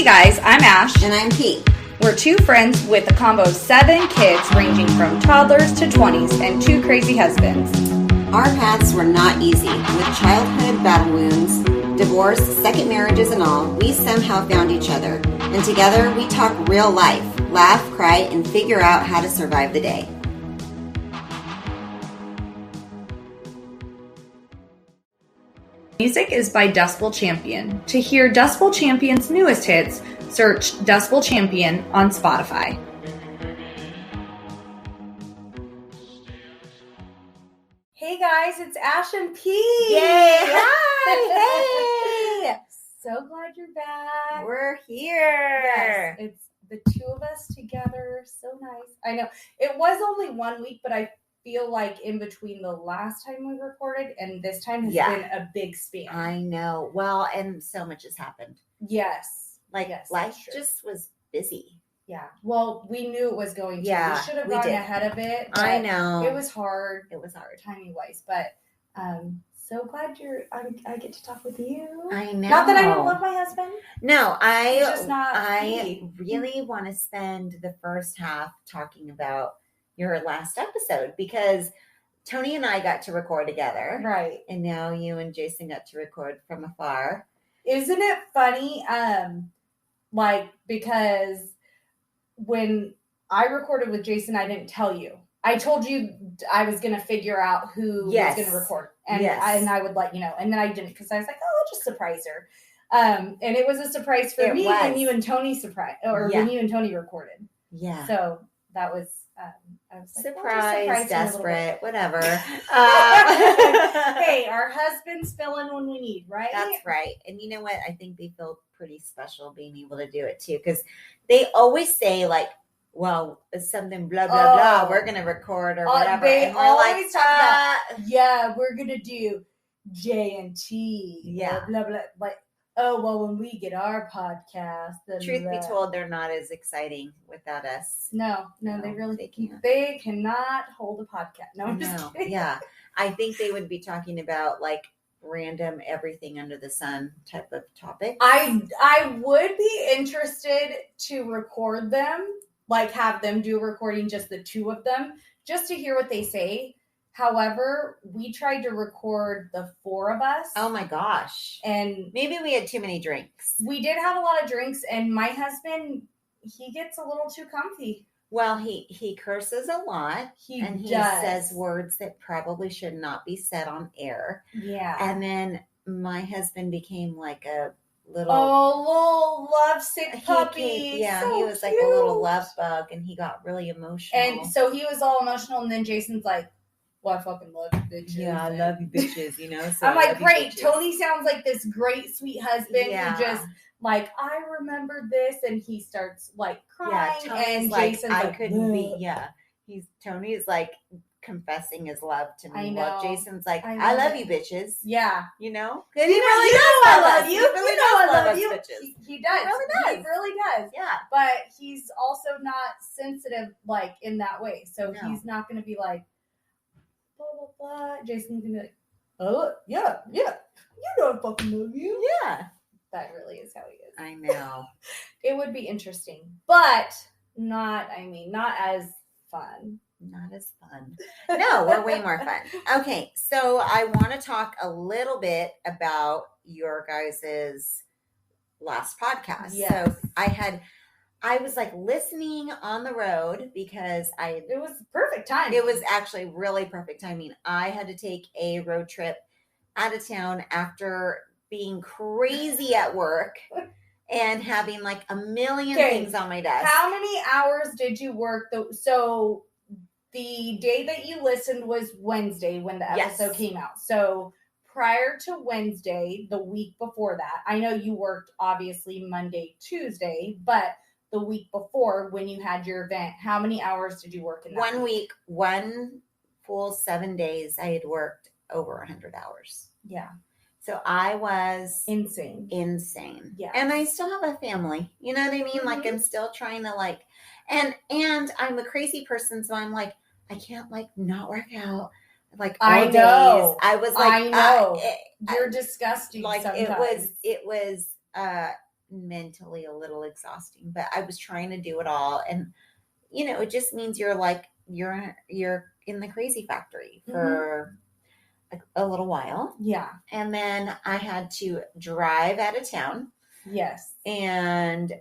Hey guys, I'm Ash. And I'm Pete. We're two friends with a combo of 7 kids ranging from toddlers to 20s and 2 crazy husbands. Our paths were not easy. With childhood battle wounds, divorce, second marriages and all, we somehow found each other. And together we talk real life, laugh, cry, and figure out how to survive the day. Music is by Dustbowl Champion. To hear Dustbowl Champion's newest hits, search Dustbowl Champion on Spotify. Hey guys, it's Ash and Pete. Yay! Hi! Hey! So glad you're back. We're here. Yes, it's the two of us together. So nice. I know it was only 1 week, but I feel like in between the last time we recorded and this time has been a big span. I know. Well, and so much has happened. Yes. Life just was busy. Yeah. Well, we knew it was going to. Yeah, We should have gotten ahead of it. I know. It was hard. It was hard. Timing wise, but so glad I get to talk with you. I know. Not that I don't love my husband. No, It's just not I really want to spend the first half talking about your last episode because Tony and I got to record together. Right. And now you and Jason got to record from afar. Isn't it funny? Because when I recorded with Jason, I didn't tell you. I told you I was going to figure out who was going to record. And I would let you know. And then I didn't because I was like, oh, I'll just surprise her. And it was a surprise for me when you and Tony when you and Tony recorded. Yeah. So that was, I was like, surprise, desperate, whatever. Hey, our husbands fill in when we need, right? That's right. And you know what? I think they feel pretty special being able to do it too. Because they always say like, well, it's something blah, blah, blah. We're going to record or whatever. They and we're always like, talk about, we're going to do J&T. Yeah. Blah, blah. Like, oh, well, when we get our podcast. Truth be told, they're not as exciting without us. No, they really can't. They cannot hold a podcast. No, I'm just kidding. Yeah. I think they would be talking about like random everything under the sun type of topics. I would be interested to record them, like have them do a recording, just the two of them, just to hear what they say. However, we tried to record the 4 of us. Oh my gosh. And maybe we had too many drinks. We did have a lot of drinks, and my husband, he gets a little too comfy. Well, he curses a lot. He says words that probably should not be said on air. Yeah. And then my husband became like a little lovesick puppy. He was like cute. a little love bug, and he got really emotional. And so he was all emotional, and then Jason's like, well, I fucking love you bitches. Yeah, I love you bitches, you know. So I'm like, great. Tony sounds like this great, sweet husband who just like, I remember this, and he starts like crying. Yeah, and like, Jason's I like, couldn't be. Yeah, Tony is like confessing his love to me. I know. While Jason's like, I love you bitches. Yeah, you know. He really does. I love you. He really does love you. He does. He really does. He really does. Yeah, but he's also not sensitive like in that way. So he's not going to be like, blah, blah, blah. Jason's going to be like, oh, yeah. You know I fucking love you. Yeah. That really is how he is. I know. It would be interesting, but not as fun. Not as fun. No, we're way more fun. Okay, so I want to talk a little bit about your guys's last podcast. Yes. So I was like listening on the road because it was perfect time. It was actually really perfect timing. I had to take a road trip out of town after being crazy at work and having like a million things on my desk. How many hours did you work? So the day that you listened was Wednesday when the episode came out. So prior to Wednesday, the week before that, I know you worked obviously Monday, Tuesday, but the week before when you had your event, how many hours did you work in that 1 week? 1 full 7 days, I had worked over 100 hours. Yeah. So I was insane. Yeah. And I still have a family. You know what I mean? Mm-hmm. Like I'm still trying to like, and I'm a crazy person. So I'm like, I can't like not work out. Like all I know. Days. I was like, I know. You're disgusting. Like sometimes. it was mentally a little exhausting, but I was trying to do it all. And, it just means you're in the crazy factory for a little while. Yeah. And then I had to drive out of town. Yes. And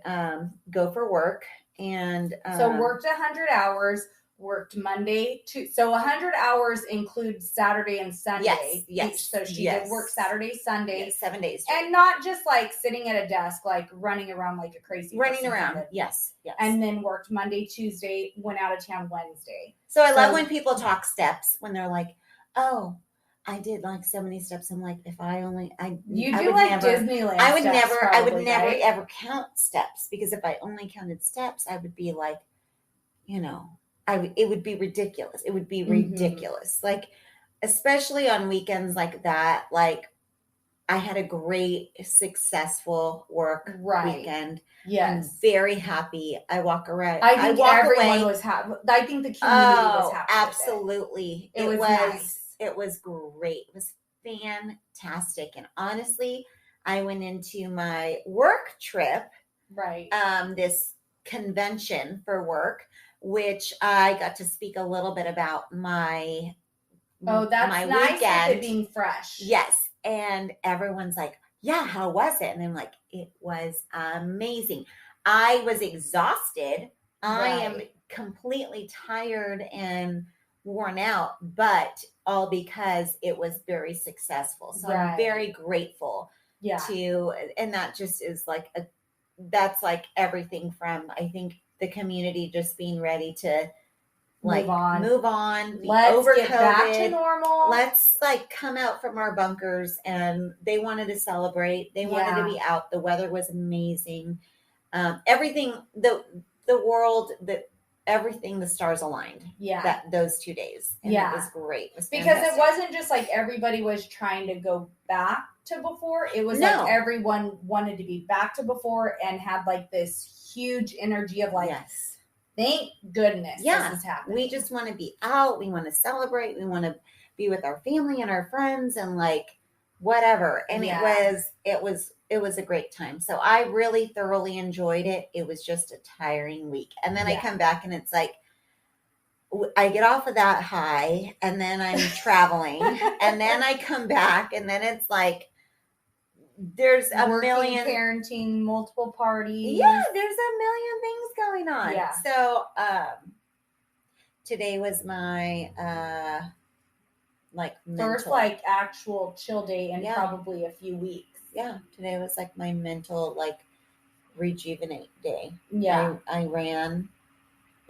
go for work. And so worked 100 hours, worked Monday to, so 100 hours includes Saturday and Sunday. Yes. So she did work Saturday, Sunday. 7 days. And not just like sitting at a desk, like running around like a crazy Running around. Yes. And then worked Monday, Tuesday, went out of town Wednesday. So I love when people talk steps, when they're like, oh, I did like so many steps. I'm like, if I only, Disneyland. I would never ever count steps, because if I only counted steps, I would be like, it would be ridiculous. It would be ridiculous. Like, especially on weekends like that, like I had a great, successful work weekend. Yes. I'm very happy. I walk around. I think everyone was happy. I think the community was happy. Absolutely. It was nice. It was great. It was fantastic. And honestly, I went into my work trip, this convention for work, which I got to speak a little bit about my that's my nice weekend. With it being fresh. Yes. And everyone's like, yeah, how was it? And I'm like, it was amazing. I was exhausted. I am completely tired and worn out, but all because it was very successful. So I'm very grateful to, and that just is like that's like everything from, I think, the community just being ready to like move on, let's get back to normal. Let's like come out from our bunkers. And they wanted to celebrate. They wanted to be out. The weather was amazing. Everything, the world, everything, the stars aligned. Those 2 days. And it was great. It was because it wasn't just like everybody was trying to go back to before. It was like everyone wanted to be back to before and had like this huge energy of like, thank goodness this is happening. We just want to be out. We want to celebrate. We want to be with our family and our friends and like whatever. And it was a great time. So I really thoroughly enjoyed it. It was just a tiring week. And then I come back and it's like, I get off of that high and then I'm traveling and then I come back and then it's like, there's a million parenting, multiple parties. Yeah, there's a million things going on. Yeah. So today was my first like actual chill day in probably a few weeks. Yeah. Today was like my mental like rejuvenate day. Yeah. I ran.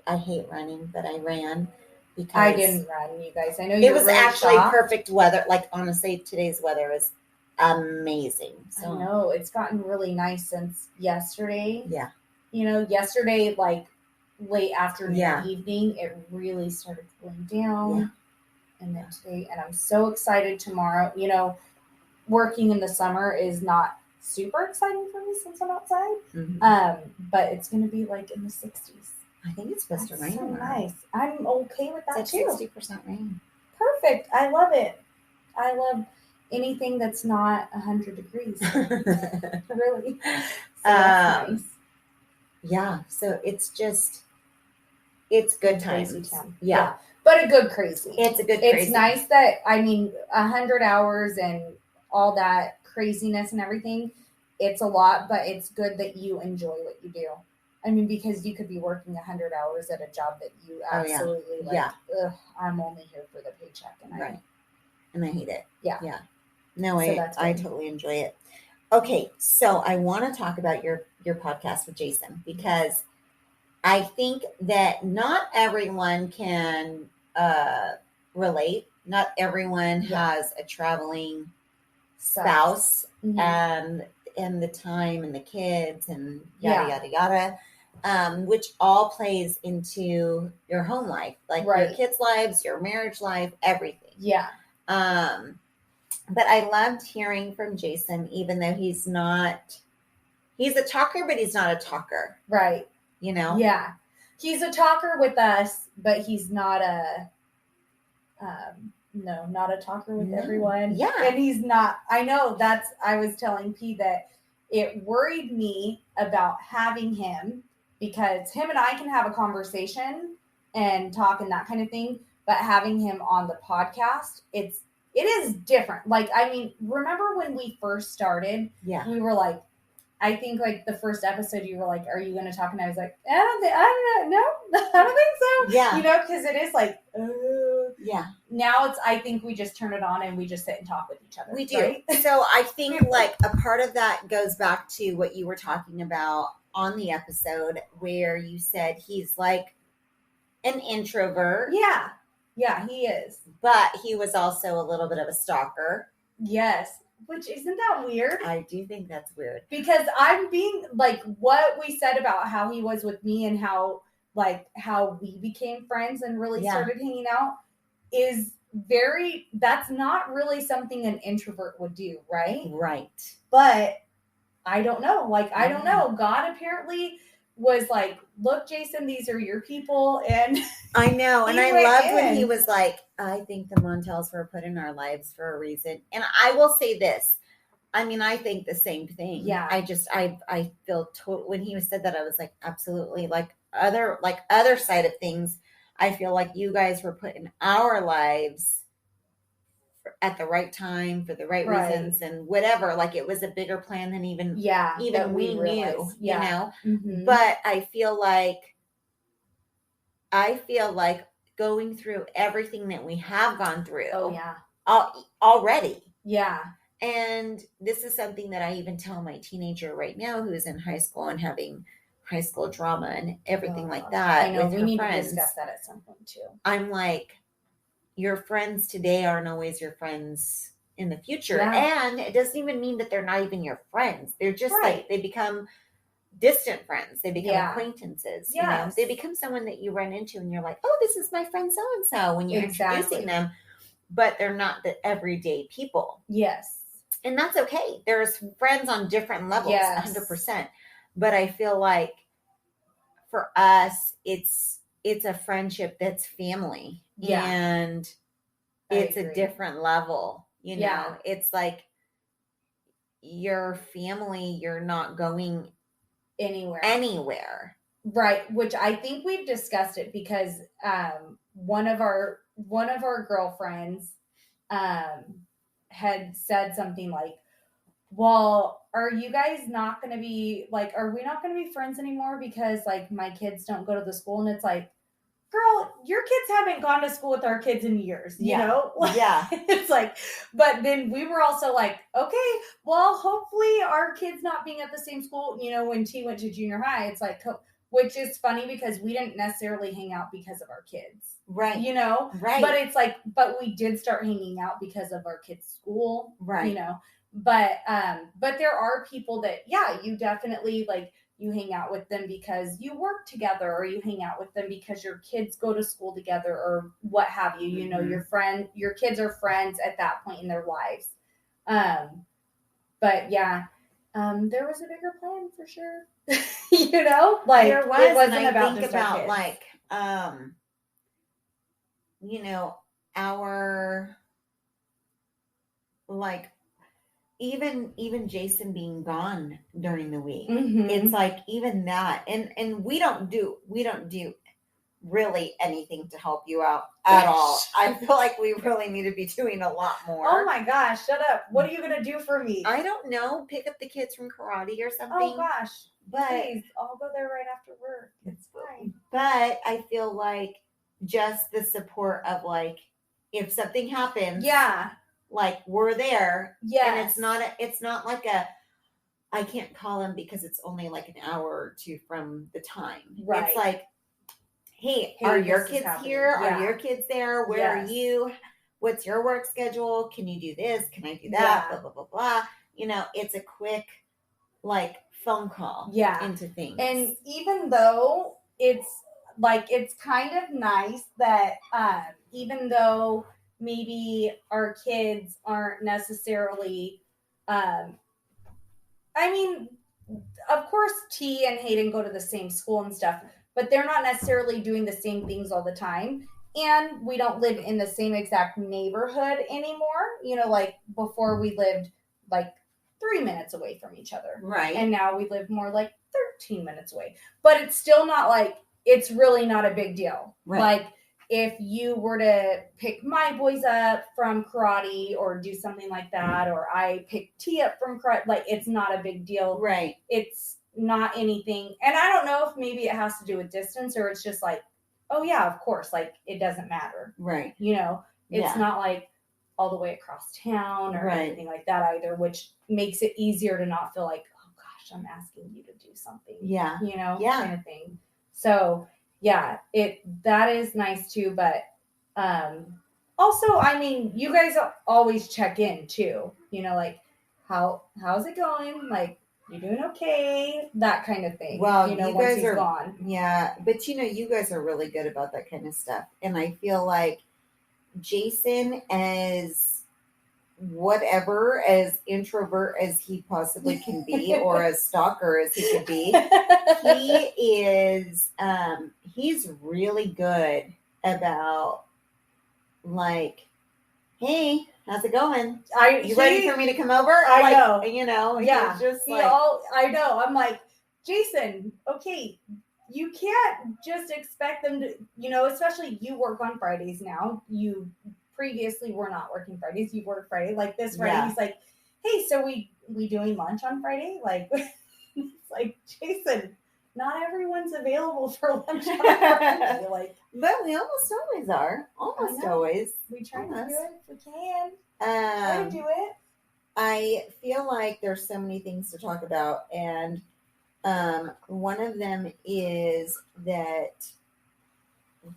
I hate running, but I ran because I didn't run, you guys. I know it was really actually perfect weather. Like honestly, today's weather was amazing. So I know it's gotten really nice since yesterday. Yeah. Yesterday, like late afternoon, evening, it really started cooling down. Yeah. And then today, and I'm so excited tomorrow. Working in the summer is not super exciting for me since I'm outside. Mm-hmm. But it's going to be like in the 60s. I think it's supposed to rain. So nice. I'm okay with that too. 60% rain. Perfect. I love it. I love anything that's not 100 degrees. Really. So that's nice. Yeah. So it's good times. Yeah. But a good crazy. It's a good crazy. It's nice that, 100 hours and all that craziness and everything, it's a lot, but it's good that you enjoy what you do. Because you could be working 100 hours at a job that you absolutely like. Ugh, I'm only here for the paycheck. And I hate it. Yeah. Yeah. No, I totally enjoy it. Okay. So I want to talk about your podcast with Jason, because I think that not everyone can relate. Not everyone has a traveling spouse and the time and the kids and yada, yada, yada, which all plays into your home life, like your kids' lives, your marriage life, everything. Yeah. But I loved hearing from Jason, even though he's a talker, but he's not a talker. Right. Yeah. He's a talker with us, but he's not not a talker with everyone. Yeah. And he's not, I was telling P that it worried me about having him, because him and I can have a conversation and talk and that kind of thing, but having him on the podcast, it is different. Like, I mean, remember when we first started? Yeah. We were like, I think like the first episode, you were like, "Are you going to talk?" And I was like, "I don't know, I don't think so." Yeah. You know, because it is like, yeah. Now I think we just turn it on and we just sit and talk with each other. We do. Right? So I think like a part of that goes back to what you were talking about on the episode, where you said he's like an introvert. Yeah. Yeah, he is. But he was also a little bit of a stalker. Yes. Which, isn't that weird? I do think that's weird. Because I'm being like, what we said about how he was with me and how we became friends and really started hanging out is that's not really something an introvert would do, right? Right. But I don't know. Like, I don't know. God apparently was like, "Look, Jason, these are your people." And I know. And I loved when he was like, "I think the Montels were put in our lives for a reason." And I will say this. I mean, I think the same thing. Yeah. I feel when he said that, I was like, absolutely. Like other side of things, I feel like you guys were put in our lives at the right time for the right reasons and whatever. Like, it was a bigger plan than even we knew, you know. Mm-hmm. But I feel like going through everything that we have gone through. Oh yeah. Already. Yeah. And this is something that I even tell my teenager right now, who's in high school and having high school drama and everything like that. I know, with we her need friends. to discuss that at some point too. I'm like, your friends today aren't always your friends in the future. Yeah. And it doesn't even mean that they're not even your friends. They're just like, they become distant friends. They become acquaintances. Yes. You know, they become someone that you run into and you're like, "Oh, this is my friend so-and-so," when you're introducing them, but they're not the everyday people. Yes. And that's okay. There's friends on different levels, yes. 100%. But I feel like for us, it's a friendship that's family. Yeah. And it's a different level. You know, it's like your family, you're not going anywhere. Right. Which I think we've discussed it because one of our girlfriends had said something like, "Well, are you guys not going to be like, are we not going to be friends anymore because like my kids don't go to the school?" And it's like, girl, your kids haven't gone to school with our kids in years, you know? Yeah. It's like, but then we were also like, okay, well, hopefully our kids not being at the same school, you know, when T went to junior high, it's like, which is funny because we didn't necessarily hang out because of our kids. Right. You know? Right. But it's like, but we did start hanging out because of our kids' school. Right. You know? But there are people that, you definitely like, you hang out with them because you work together, or you hang out with them because your kids go to school together, or what have you. You know, your kids are friends at that point in their lives. But there was a bigger plan for sure. You know, like there was, it wasn't and I about think just about our kids. like you know, our like even Jason being gone during the week. Mm-hmm. It's like even that, and we don't do really anything to help you out at all. I feel like we really need to be doing a lot more. Oh my gosh, shut up. What are you going to do for me? I don't know. Pick up the kids from karate or something. Oh gosh. But please, I'll go there right after work. It's fine. But I feel like just the support of like, if something happens, like we're there. Yeah. And it's not like I can't call him because it's only like an hour or two from the time. Right. It's like, hey, are your kids here? Yeah. Are your kids there? Where are you? What's your work schedule? Can you do this? Can I do that? Blah, blah, blah, blah. You know, it's a quick like phone call into things. And even though it's kind of nice that even though maybe our kids aren't necessarily I mean, of course T and Hayden go to the same school and stuff, but they're not necessarily doing the same things all the time. And we don't live in the same exact neighborhood anymore. You know, like before we lived like 3 minutes away from each other. Right. And now we live more like 13 minutes away. But it's still not like, it's really not a big deal. Right. Like, if you were to pick my boys up from karate or do something like that, or I pick T up from karate, like, it's not a big deal. Right. It's not anything. And I don't know if maybe it has to do with distance, or it's just like, oh yeah, of course, like, it doesn't matter. Right. You know, it's Yeah. not like all the way across town or Right. anything like that either, which makes it easier to not feel like, oh gosh, I'm asking you to do something. Yeah. You know, Yeah. kind of thing. So yeah, that is nice too. But also, I mean, you guys always check in too. You know, like, how's it going? Like, you doing okay? That kind of thing. Well, you know, you once guys he's are gone. Yeah, but you know, you guys are really good about that kind of stuff, and I feel like Jason, as whatever, as introvert as he possibly can be, or as stalker as he could be, he is he's really good about, like, hey, how's it going? You ready for me to come over? I know. You know, Yeah. he's just I know. I'm like, Jason, okay, you can't just expect them to, you know, especially you work on Fridays now. You previously were not working Fridays. You work Friday. Like this Friday, Yeah. he's like, hey, so we doing lunch on Friday? Like, it's like, Jason, not everyone's available for lunch on Friday. Like, but we almost always are. Almost always. We try to do it if we can. Try to do it. I feel like there's so many things to talk about, and one of them is that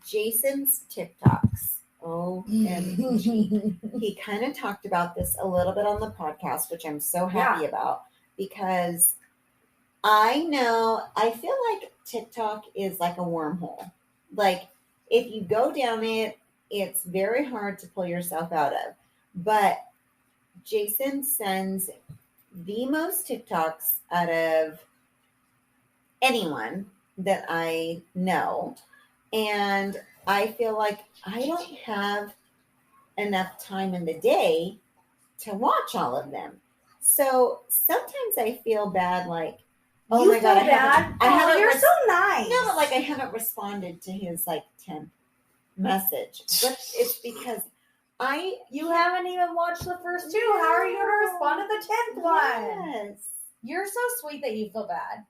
Jason's TikToks. OMG. He kind of talked about this a little bit on the podcast, which I'm so happy about, because I feel like TikTok is like a wormhole. Like, if you go down it, it's very hard to pull yourself out of. But Jason sends the most TikToks out of anyone that I know. And I feel like I don't have enough time in the day to watch all of them. So sometimes I feel bad, like, oh my God, I haven't you're so nice. No, but like, I haven't responded to his like 10th message. But it's because you haven't even watched the first two. How are you going to respond to the 10th one? Yes. You're so sweet that you feel bad.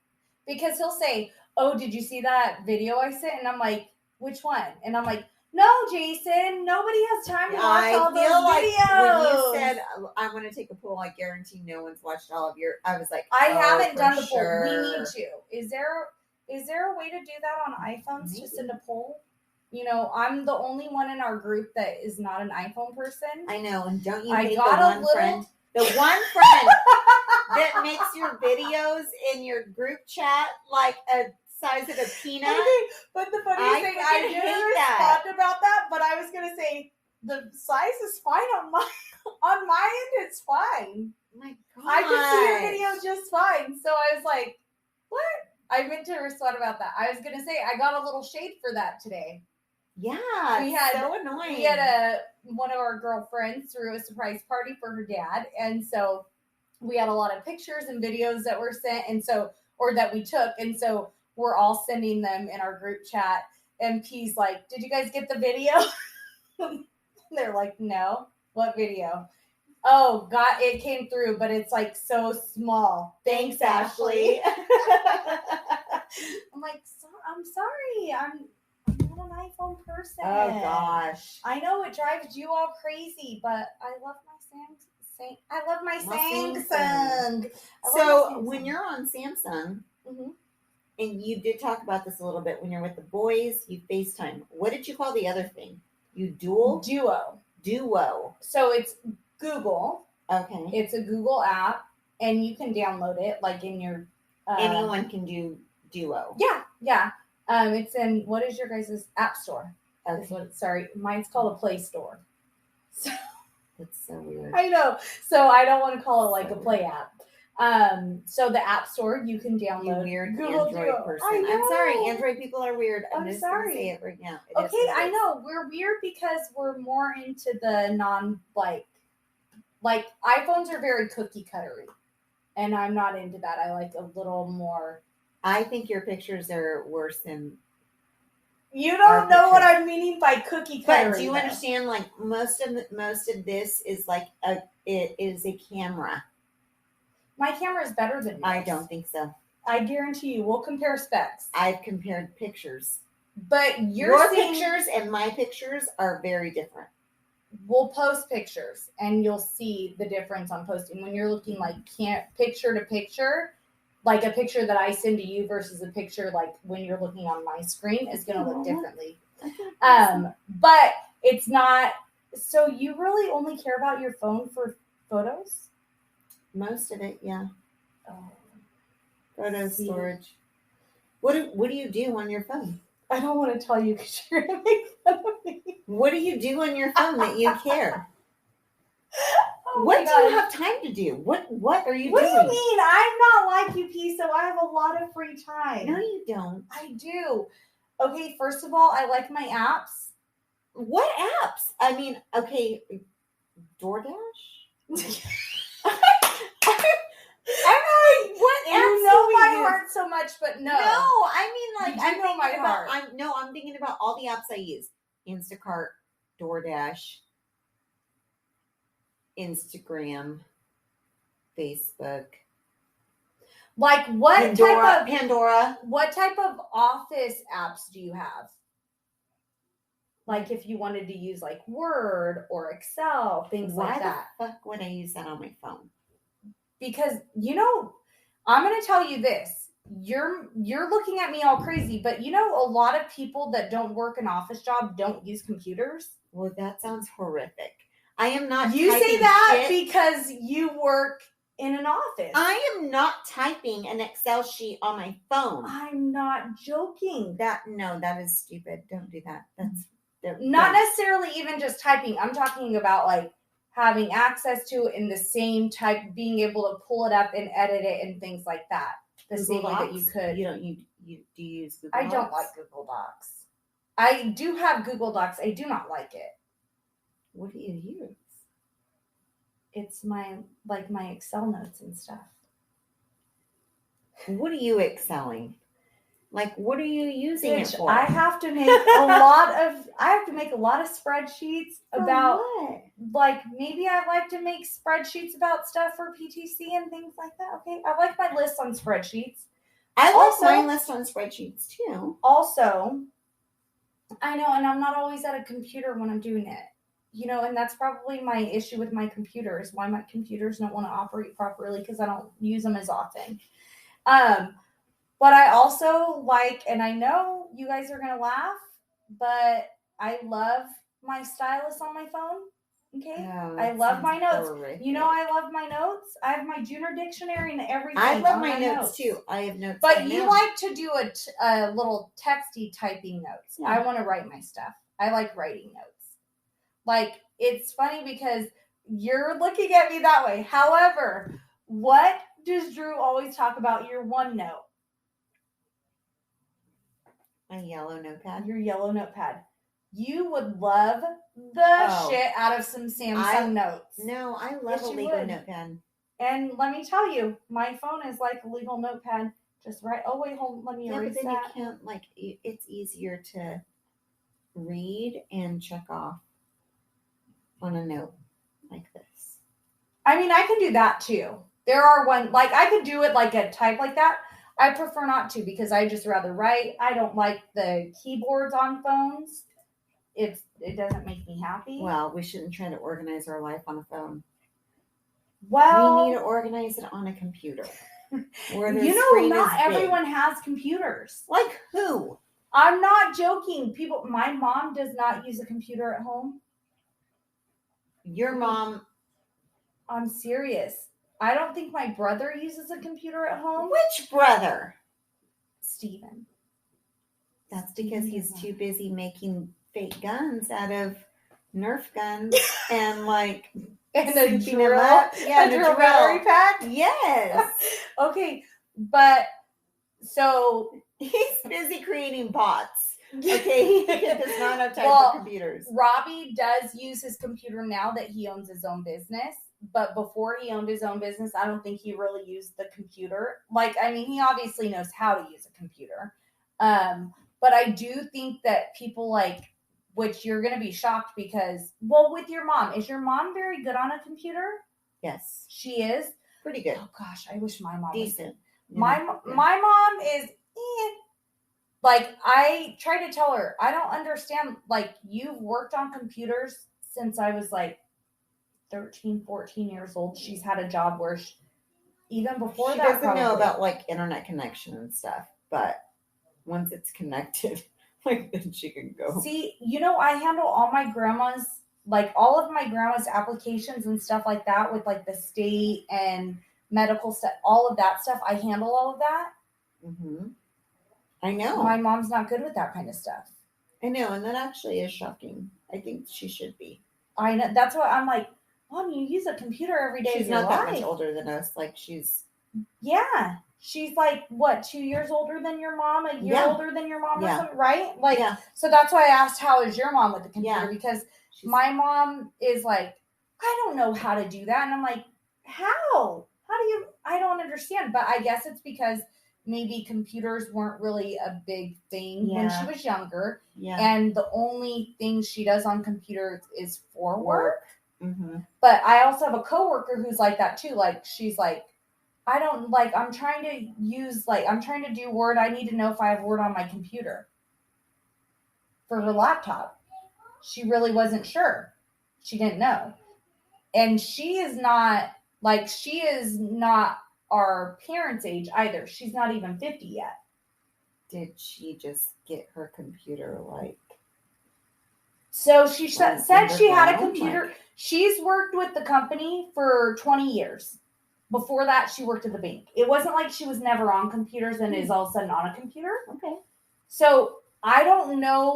Because he'll say, oh, did you see that video I sent? And I'm like, which one? And I'm like, no, Jason, nobody has time to watch all those videos. When you said, I want to take a poll, I guarantee no one's watched all of your, I was like, I haven't done the sure. poll. We need to. Is there a way to do that on iPhones? Maybe. To send a poll? You know, I'm the only one in our group that is not an iPhone person. I know, and don't you I hate got the one friend that makes your videos in your group chat like a size of a peanut? But the funny thing, I didn't respond about that, but I was gonna say the size is fine on my end. It's fine. My God, I can see your video just fine. So I was like, what? I meant to respond about that. I was gonna say I got a little shade for that today. Yeah, so annoying. We had one of our girlfriends threw a surprise party for her dad, and so we had a lot of pictures and videos that were sent, and so, or that we took, and so we're all sending them in our group chat. And P's like, "Did you guys get the video?" They're like, "No, what video?" Oh, God, it came through, but it's like so small. Thanks, Ashley. I'm like, I'm sorry. I'm not an iPhone person. Oh gosh. I know it drives you all crazy, but I love my Samsung. So when you're on Samsung, mm-hmm. and you did talk about this a little bit, when you're with the boys, you FaceTime. What did you call the other thing? You Duo. So it's Google. Okay. It's a Google app, and you can download it like in your. Anyone can do Duo. Yeah. It's in, what is your guys' app store? Okay. Sorry, mine's called a Play Store. So, that's so weird. I know. So I don't want to call it like a Play app. So the app store, you can download. You weird Google Android Duo. person. I know. I'm sorry, Android people are weird. I'm just sorry. Gonna say it right now. Okay, I know. We're weird because we're more into the non, like iPhones are very cookie cuttery. And I'm not into that. I like a little more. I think your pictures are worse than. You don't know what I'm meaning by cookie cutter. But do you understand? Like most of this is like it is a camera. My camera is better than yours. I don't think so. I guarantee you. We'll compare specs. I've compared pictures. But your pictures and my pictures are very different. We'll post pictures and you'll see the difference on posting. When you're looking like picture to picture, like a picture that I send to you versus a picture like when you're looking on my screen is going to look differently. But it's not. So you really only care about your phone for photos? Most of it, yeah. Oh. Photo storage. What do you do on your phone? I don't want to tell you because you're going to make fun of me. What do you do on your phone that you care? Oh what do you have time to do? What are you doing? What do you mean? I'm not like you, P, so I have a lot of free time. No, you don't. I do. Okay, first of all, I like my apps. What apps? I mean, okay, DoorDash? What apps you know my heart so much, but no. No, I mean like I know my heart. I'm thinking about all the apps I use: Instacart, DoorDash, Instagram, Facebook. Like what Pandora? What type of office apps do you have? Like if you wanted to use like Word or Excel, things like that. Why the fuck would I use that on my phone? Because I'm going to tell you this. You're looking at me all crazy, but a lot of people that don't work an office job don't use computers. Well, that sounds horrific. I am not. You say that because you work in an office. I am not typing an Excel sheet on my phone. I'm not joking. That is stupid. Don't do that. That's not necessarily even just typing. I'm talking about like having access to it in the same type, being able to pull it up and edit it and things like that. The same way that you could. You do you use Google Docs? I don't like Google Docs. I do have Google Docs. I do not like it. What do you use? It's my Excel notes and stuff. What are you excelling? Like, what are you using it for? I have to make a lot of spreadsheets about what? Like maybe I like to make spreadsheets about stuff for PTC and things like that. Okay, I like my list on spreadsheets. I like my list on spreadsheets too. Also, I know, and I'm not always at a computer when I'm doing it. And that's probably my issue with my computers. Why my computers don't want to operate properly because I don't use them as often. But I also like, and I know you guys are going to laugh, but I love my stylus on my phone. Okay. Oh, I love my notes. horrific. I love my notes. I have my Junior dictionary and everything. I love my notes too. I have notes. But you like to do a little texty typing notes. Yeah. I want to write my stuff. I like writing notes. Like, it's funny because you're looking at me that way. However, what does Drew always talk about? Your OneNote. A yellow notepad. Your yellow notepad. You would love the shit out of some Samsung notes. No, I love a legal notepad. And let me tell you, my phone is like a legal notepad. Just right. Oh, wait, hold on. Let me erase but then that. You can't, it's easier to read and check off on a note like this. I mean, I can do that too. There are I could do it like a type like that. I prefer not to because I just rather write. I don't like the keyboards on phones. It doesn't make me happy. Well, we shouldn't try to organize our life on a phone. Well, we need to organize it on a computer. Not everyone has computers. Like who? I'm not joking. My mom does not use a computer at home. Your mom? I'm serious. I don't think my brother uses a computer at home. Which brother? Steven. That's because he's too busy making fake guns out of Nerf guns and and a drill. Yeah, a drill battery pack. Yes. Okay, but so he's busy creating bots. Okay, he does not have time for computers. Robbie does use his computer now that he owns his own business. but before he owned his own business, I don't think he really used the computer. Like, I mean, he obviously knows how to use a computer. But I do think that people like, which you're going to be shocked because, well, with your mom, is your mom very good on a computer? Yes. She is? Pretty good. Oh, gosh, I wish my mom decent. Was my mom is, like, I try to tell her, I don't understand, like, you've worked on computers since I was, like, 13, 14 years old. She's had a job where even before she that, doesn't know about, like, internet connection and stuff, but once it's connected, like, then she can go. See, you know, I handle all my grandma's, like, all of my grandma's applications and stuff like that with, like, the state and medical stuff, all of that stuff. I handle all of that. Mm-hmm. I know. My mom's not good with that kind of stuff. I know, and that actually is shocking. I think she should be. I know. That's what I'm like, Mom, you use a computer every day of your life. She's not that much older than us. Like, she's... Yeah. She's like, what, 2 years older than your mom? A year older than your mom or something, right? Like, so that's why I asked, how is your mom with the computer? Because my mom is like, I don't know how to do that. And I'm like, how? How do you? I don't understand. But I guess it's because maybe computers weren't really a big thing when she was younger. Yeah. And the only thing she does on computers is for work. Mm-hmm. But I also have a coworker who's like that too. Like, she's like, I don't, like, I'm trying to do Word. I need to know if I have Word on my computer for her laptop. She really wasn't sure. She didn't know. And she is not our parents' age either. She's not even 50 yet. Did she just get her computer, like... So she said she had a computer. Like... She's worked with the company for 20 years. Before that, she worked at the bank. It wasn't like she was never on computers and is all of a sudden on a computer. Okay. So I don't know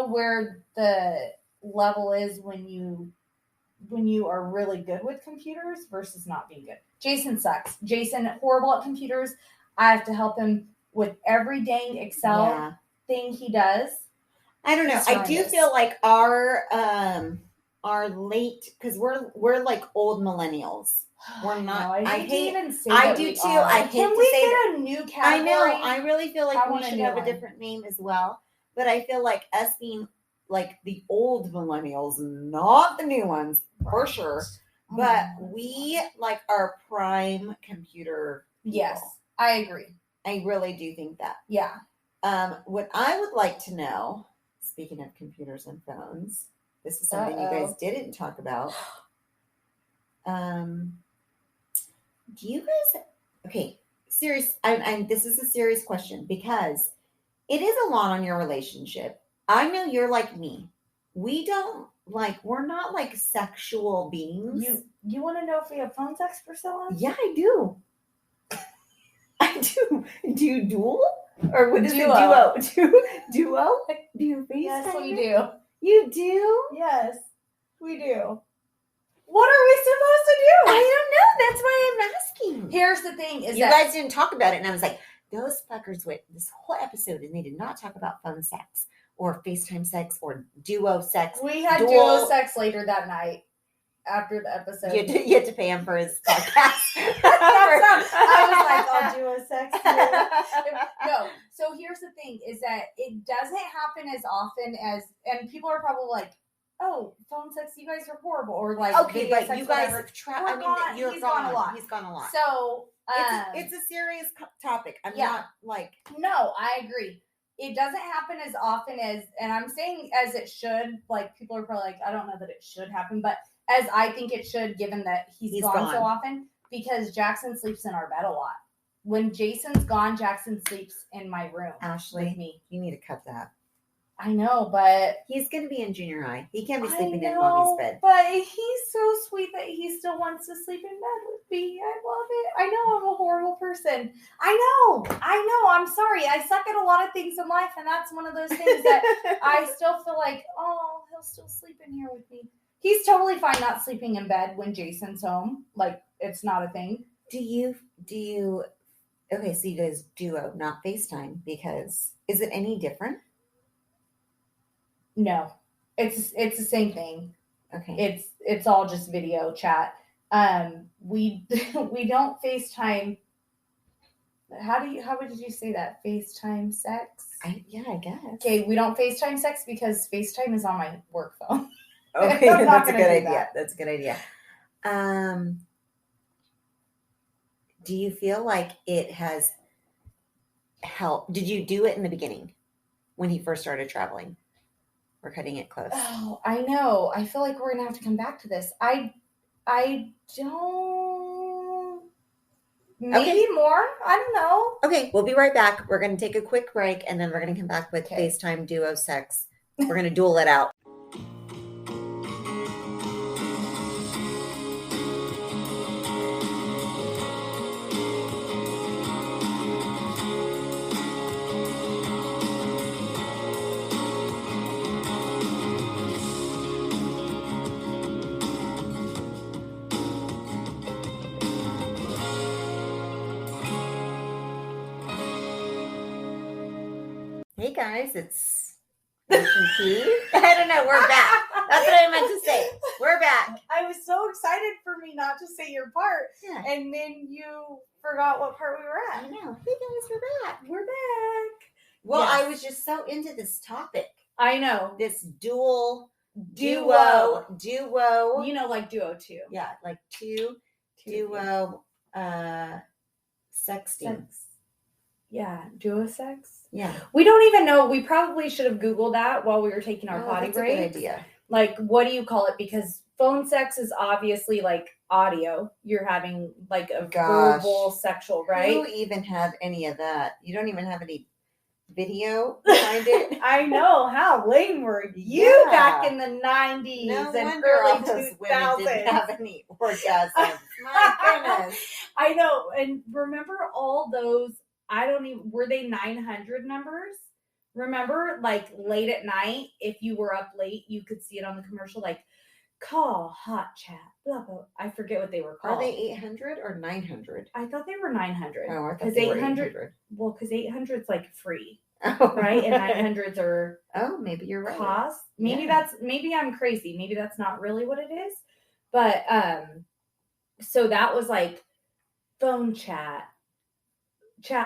where the level is when you are really good with computers versus not being good. Jason sucks. Jason, horrible at computers. I have to help him with every dang Excel thing he does. I don't know. I do feel like our late, because we're like old millennials. We're not. No, I hate even say I do too. I hate Can to we say get that. A new category? I know. I really feel like we should have a different name as well. But I feel like us being like the old millennials, not the new ones, for sure. But we like our prime computer people. Yes, I agree. I really do think that. Yeah. What I would like to know, speaking of computers and phones, this is something you guys didn't talk about. Do you guys, okay, serious, this is a serious question because it is a lot on your relationship. I know you're like me. We're not like sexual beings. You want to know if we have phone sex, Priscilla? Yeah, I do. I do. Do you duel? Or what is it? Duo? Duo? Do you FaceTime? Yes, we do. You do? Yes, we do. What are we supposed to do? I don't know. That's why I'm asking. Here's the thing: is you guys didn't talk about it, and I was like, those fuckers went this whole episode, and they did not talk about phone sex or FaceTime sex or duo sex. We had duo sex later that night after the episode. You had to pay him for his podcast. I was like, I'll duo sex. No. So here's the thing: is that it doesn't happen as often as, and people are probably like, oh, phone sex, you guys are horrible. Or like, okay, but sex, you guys, he's gone a lot. He's gone a lot. So, it's a serious topic. I'm not like. No, I agree. It doesn't happen as often as, and I'm saying as it should, like people are probably like, I don't know that it should happen, but as I think it should, given that he's gone so often, because Jackson sleeps in our bed a lot. When Jason's gone, Jackson sleeps in my room. Ashley, with me. You need to cut that. I know, but he's going to be in junior high. He can't be sleeping in mommy's bed. But he's so sweet that he still wants to sleep in bed with me. I love it. I know I'm a horrible person. I know. I'm sorry. I suck at a lot of things in life, and that's one of those things that I still feel like, oh, he'll still sleep in here with me. He's totally fine not sleeping in bed when Jason's home. Like, it's not a thing. Do you okay, so you guys duo, not FaceTime, because is it any different? No, it's the same thing. Okay. It's all just video chat. We don't FaceTime. How did you say that? FaceTime sex? I guess. Okay, we don't FaceTime sex because FaceTime is on my work phone. Okay, that's a good idea. That's a good idea. Do you feel like it has helped? Did you do it in the beginning when he first started traveling? We're cutting it close. Oh, I know. I feel like we're gonna have to come back to this. I don't. Maybe more. I don't know. Okay, we'll be right back. We're going to take a quick break, and then we're going to come back with FaceTime duo sex. We're going to duel it out. Hey guys, it's P. I don't know, we're back. That's what I meant to say. We're back. I was so excited for me not to say your part, and then you forgot what part we were at. I know. Hey guys, we're back. We're back. Well, yes. I was just so into this topic. I know. This duo. You know, like duo too. Yeah, like duo sexting. Yeah, duo sex. Yeah, we don't even know. We probably should have Googled that while we were taking our potty break. That's a good idea. Like, what do you call it? Because phone sex is obviously like audio. You're having like a verbal sexual, right? You even have any of that? You don't even have any video behind it. I know. How lame were you back in the 90s and early 2000s? Women didn't have any orgasms. My goodness. I know. And remember all those. Were they 900 numbers? Remember, like late at night, if you were up late, you could see it on the commercial, like call hot chat, blah, blah. I forget what they were called. Are they 800 or 900? I thought they were 900. Oh, I thought they were 800. Well, because 800's like free, right? And 900s are maybe you're right. Cost. Maybe I'm crazy. Maybe that's not really what it is. But so that was like phone chat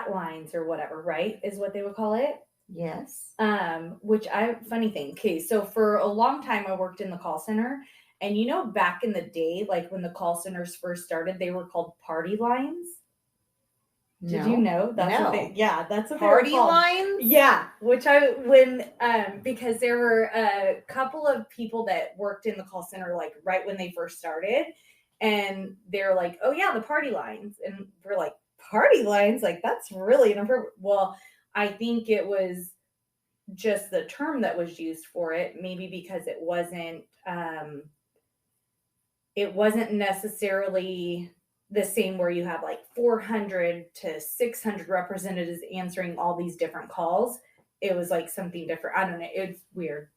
lines or whatever, right? Is what they would call it. Yes. Funny thing. Okay, so for a long time I worked in the call center, and you know, back in the day, like when the call centers first started, they were called party lines. No. Did you know? That's no. what that's what party they were called. Lines? Yeah, because there were a couple of people that worked in the call center like right when they first started, and they're like, oh yeah, the party lines, and we're like, party lines, like that's really inappropriate. Well, I think it was just the term that was used for it, maybe because it wasn't necessarily the same where you have like 400 to 600 representatives answering all these different calls. It was like something different. I don't know. It's weird.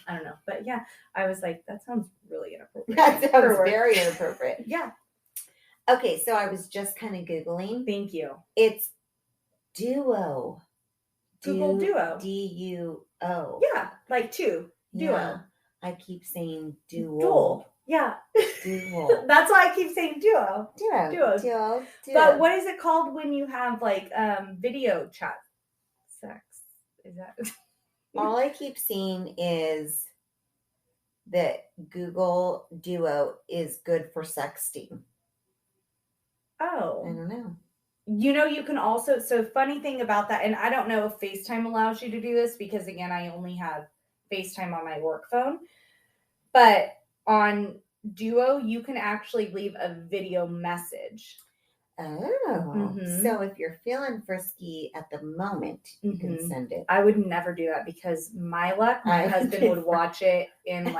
I don't know. But yeah, I was like, that sounds really inappropriate. That sounds very inappropriate. Yeah. Okay, so I was just kind of Googling. Thank you. It's duo. Google duo. D-U-O. Yeah, like two. Duo. Yeah. I keep saying dual. Yeah. Dual. That's why I keep saying duo. Duo. But what is it called when you have like video chat sex? Is that all I keep seeing is that Google Duo is good for sexting. Oh. I don't know. You know, you can also, so funny thing about that, and I don't know if FaceTime allows you to do this because, again, I only have FaceTime on my work phone. But on Duo, you can actually leave a video message. Oh. So if you're feeling frisky at the moment, you can send it. I would never do that because my husband would watch it in like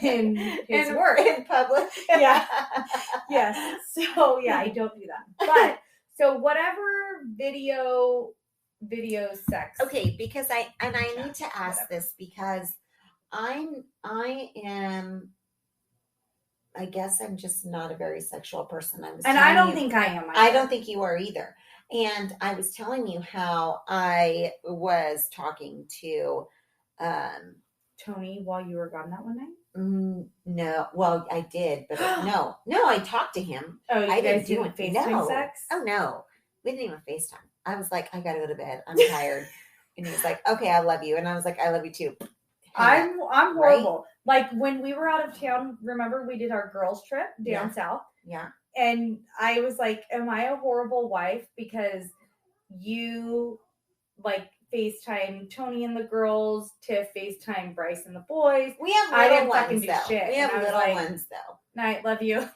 in his work. In public. Yeah. Yes. So yeah, I don't do that. But so whatever video sex. Okay, because I need to ask this because I guess I'm just not a very sexual person. I don't think I am. I don't think you are either. And I was telling you how I was talking to Tony while you were gone that one night? No. Well, I did, but no, I talked to him. Oh, you I guys didn't do FaceTime sex? Oh, no. We didn't even FaceTime. I was like, I got to go to bed. I'm tired. And he was like, okay, I love you. And I was like, I love you too. I'm horrible. Right? Like when we were out of town, remember we did our girls trip down south? Yeah. And I was like, am I a horrible wife because you like FaceTime Tony and the girls, Tiff FaceTime Bryce and the boys? We have little ones though. We have little ones though. Night, love you.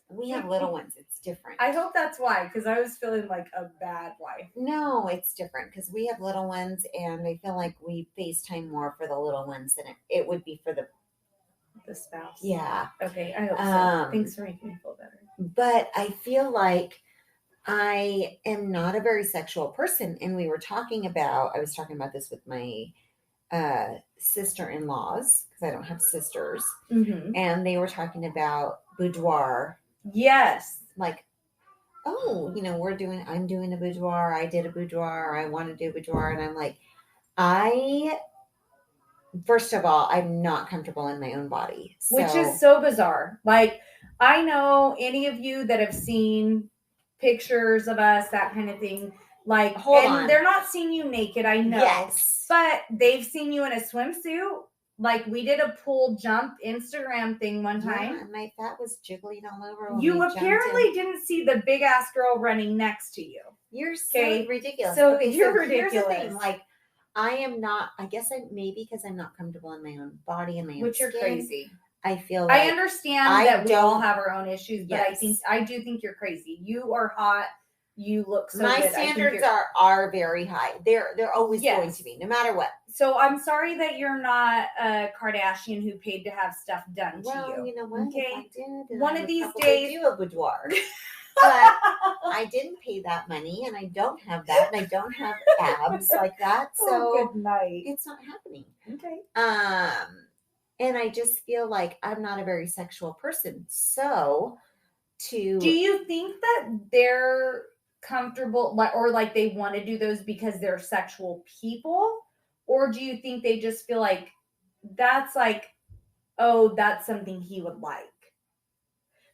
We have little ones. It's different. I hope that's why, because I was feeling like a bad wife. No, it's different because we have little ones, and I feel like we FaceTime more for the little ones than it would be for the spouse. Yeah. Okay, I hope so. Thanks for making me feel better. But I feel like I am not a very sexual person, and I was talking about this with my sister-in-laws, because I don't have sisters, and they were talking about boudoir. Yes. Like, oh, I'm doing a boudoir. I did a boudoir. I want to do a boudoir. And I'm like, first of all, I'm not comfortable in my own body. Which is so bizarre. Like, I know any of you that have seen pictures of us, that kind of thing. Like, hold on. They're not seeing you naked, I know. Yes. But they've seen you in a swimsuit. Like, we did a pool jump Instagram thing one time. Yeah, my fat was jiggling all over. You apparently didn't see the big ass girl running next to you. You're so ridiculous. So you're ridiculous. Here's the thing. Like, I am not, I guess maybe because I'm not comfortable in my own body and my own Which skin. You're crazy. I feel like I understand that we all have our own issues, but I do think you're crazy. You are hot. You look so my good. standards are very high. They're always going to be, no matter what. So I'm sorry that you're not a Kardashian who paid to have stuff done to you. Well, you know what? Okay. If I did, one of these days, do a boudoir. But I didn't pay that money, and I don't have that, and I don't have abs like that. So good night. It's not happening. Okay. And I just feel like I'm not a very sexual person. So do you think that they're comfortable or like they want to do those because they're sexual people, or do you think they just feel like that's like, oh, that's something he would like?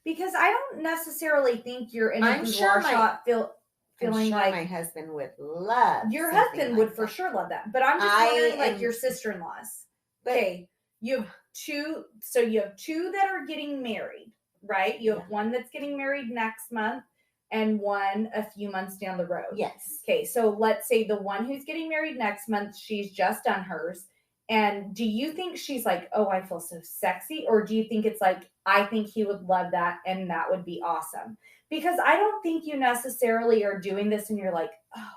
Because I don't necessarily think you're in a boudoir shot feeling like my husband would love. Your husband would for sure love that, but I'm just wondering, like your sister-in-laws. Okay, you have two. So you have two that are getting married, right? You have one that's getting married next month, and one a few months down the road. Yes. Okay, so let's say the one who's getting married next month, she's just done hers. And do you think she's like, oh, I feel so sexy? Or do you think it's like, I think he would love that and that would be awesome? Because I don't think you necessarily are doing this and you're like, oh.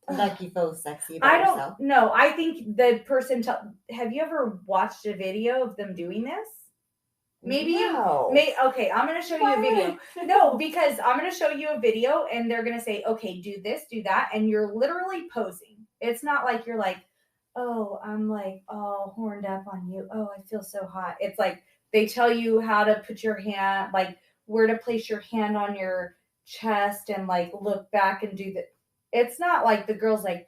Like you feel sexy about yourself. No, I think the person, have you ever watched a video of them doing this? Maybe okay, I'm going to show you a video. No, because I'm going to show you a video and they're going to say, okay, do this, do that. And you're literally posing. It's not like you're like, oh, I'm like all horned up on you. Oh, I feel so hot. It's like they tell you how to put your hand, like where to place your hand on your chest and like look back and do that. It's not like the girl's like,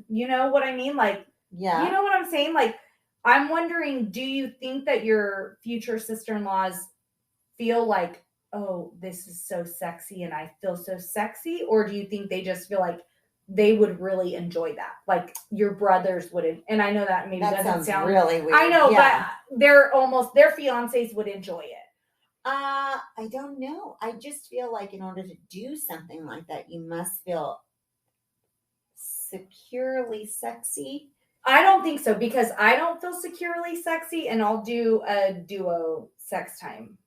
you know what I mean? Like, yeah, you know what I'm saying? Like, I'm wondering, do you think that your future sister-in-laws feel like, oh, this is so sexy and I feel so sexy? Or do you think they just feel like they would really enjoy that? Like your brothers wouldn't. And I know that maybe doesn't sound really weird. I know, but their fiancés would enjoy it. I don't know. I just feel like in order to do something like that, you must feel securely sexy. I don't think so, because I don't feel securely sexy, and I'll do a duo sex time.